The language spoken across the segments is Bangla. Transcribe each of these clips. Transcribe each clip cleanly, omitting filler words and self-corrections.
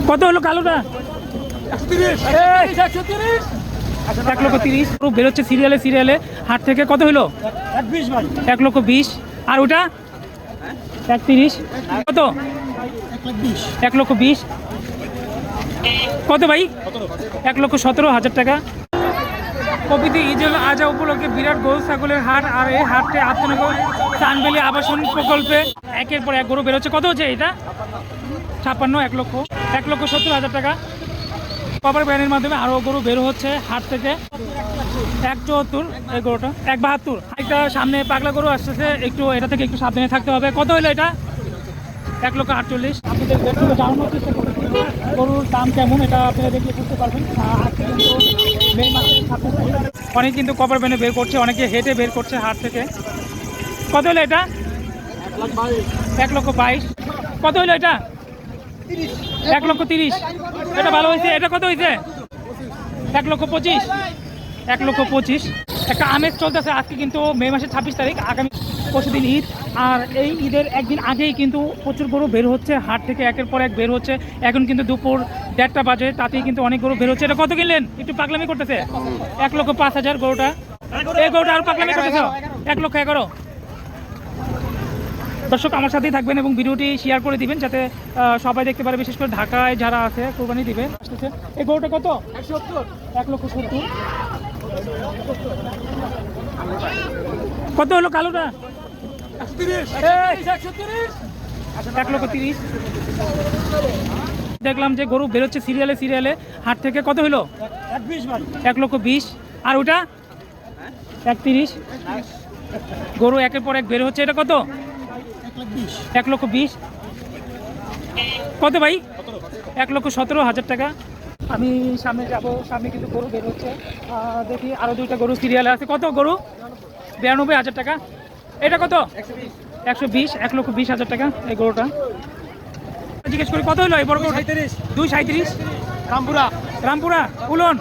কত হলো কালোটা? 1,30,000 বেরোচ্ছে সিরিয়ালে সিরিয়ালে হাট থেকে। কত হলো? 1,20,000। আর ওটা 1,30,000। কত? 1,20,000। কত ভাই? 1,17,000 টাকা। কবিতে ঈদুল আজহা উপলক্ষে বিরাট গরু ছাগলের হাট। আর এই হাটে আত্মনগর চানবেলি আবাসন প্রকল্পে একের পর এক গরু বেরোচ্ছে। কত হচ্ছে এটা? 56, 1,70,000 টাকা। কভার ব্যানের মাধ্যমে আরও গরু বের হচ্ছে হাট থেকে। 1,74 এই গরুটা, 1,72। একটা সামনে পাগলা গরু আসতেছে, একটু এটা থেকে একটু সাবধানে থাকতে হবে। কত হলো এটা? 1,48,000। আপনাদের দেখতে জানানোর চেষ্টা করছি গরুর দাম কেমন, এটা আপনারা দেখলে বুঝতে পারবেন। আজকে কিন্তু মে মাসের 27 তারিখ। অনেকে কিন্তু কভার ব্যানে বের করছে, অনেকে হেঁটে বের করছে হাট থেকে। কত হলো এটা? 1,22,000। কত হলো এটা? 1,30,000। এটা ভালো হয়েছে। এটা কত হয়েছে? 1,25,000। 1,25,000। একটা আমেজ চলতেছে। আজকে কিন্তু মে মাসের 26 তারিখ, আগামী পরশুদিন ঈদ। আর এই ঈদের একদিন আগেই কিন্তু প্রচুর গরু বের হচ্ছে হাট থেকে, একের পর এক বের হচ্ছে। এখন কিন্তু দুপুর 1:30 বাজে, তাতেই কিন্তু অনেক গরু বের হচ্ছে। এটা কত কিনলেন? একটু পাগলামি করতেছে। 1,05,000 গরুটা। এই গরুটা আর পাগলামি করতেছে। 1,11,000। দর্শক আমার সাথেই থাকবেন এবং ভিডিওটি শেয়ার করে দিবেন, যাতে সবাই দেখতে পারে, বিশেষ করে ঢাকায় যারা আছে কোরবানি দিবে আসতেছে। এই গরুটা কত? 1,70,000। কত হলো কালোটা? 1,30,000। দেখলাম যে গরু বেরোচ্ছে সিরিয়ালে সিরিয়ালে হাট থেকে। কত হলো? 1,20,000। আর ওটা 1,30,000। গরু একের পর এক বের হচ্ছে। এটা কত? 1,20,000। কত ভাই? 1,17,000 টাকা। আমি সামনে যাব, সামনে কিন্তু গরু বের হচ্ছে। দেখি আরও 2টা গরু সিরিয়ালে আছে। কত গরু? 92,000 টাকা। এটা কত? 120। 1,20,000 টাকা এই গরুটা। জিজ্ঞেস করি কত হলো এই বড় গরু? 2,37,000। রামপুরা উলন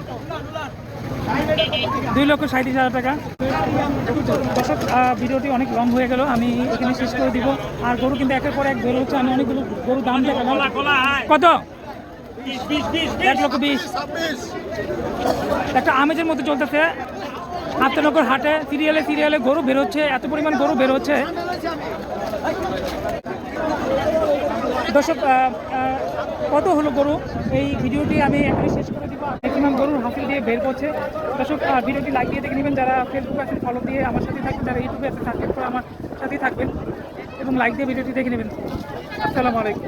2,37,000 টাকা। দর্শক ভিডিওটি অনেক লং হয়ে গেল, আমি এখানে শেষ করে দিব। আর গরু কিন্তু একের পর এক বের হচ্ছে। আমি অনেকগুলো গরু দাম দেখালাম। কত? 1,20,000। একটা আমেজের মতো চলতেছে আত্মনগর হাটে, সিরিয়ালে সিরিয়ালে গরু বের হচ্ছে, এত পরিমাণ গরু বের হচ্ছে। দর্শক কত হলো গরু, এই ভিডিওটি আমি এখানে শেষ করে দিব। ম্যাক্সিমাম গরুর হাসিল দিয়ে বের করছে। দর্শক ভিডিওটি লাইক দিয়ে দেখে নেবেন, যারা ফেসবুকে আছে ফলো দিয়ে আমার সাথে থাকবেন, যারা ইউটিউবে আছে সাবস্ক্রাইব করে আমার সাথেই থাকবেন এবং লাইক দিয়ে ভিডিওটি দেখে নেবেন। আসসালামু আলাইকুম।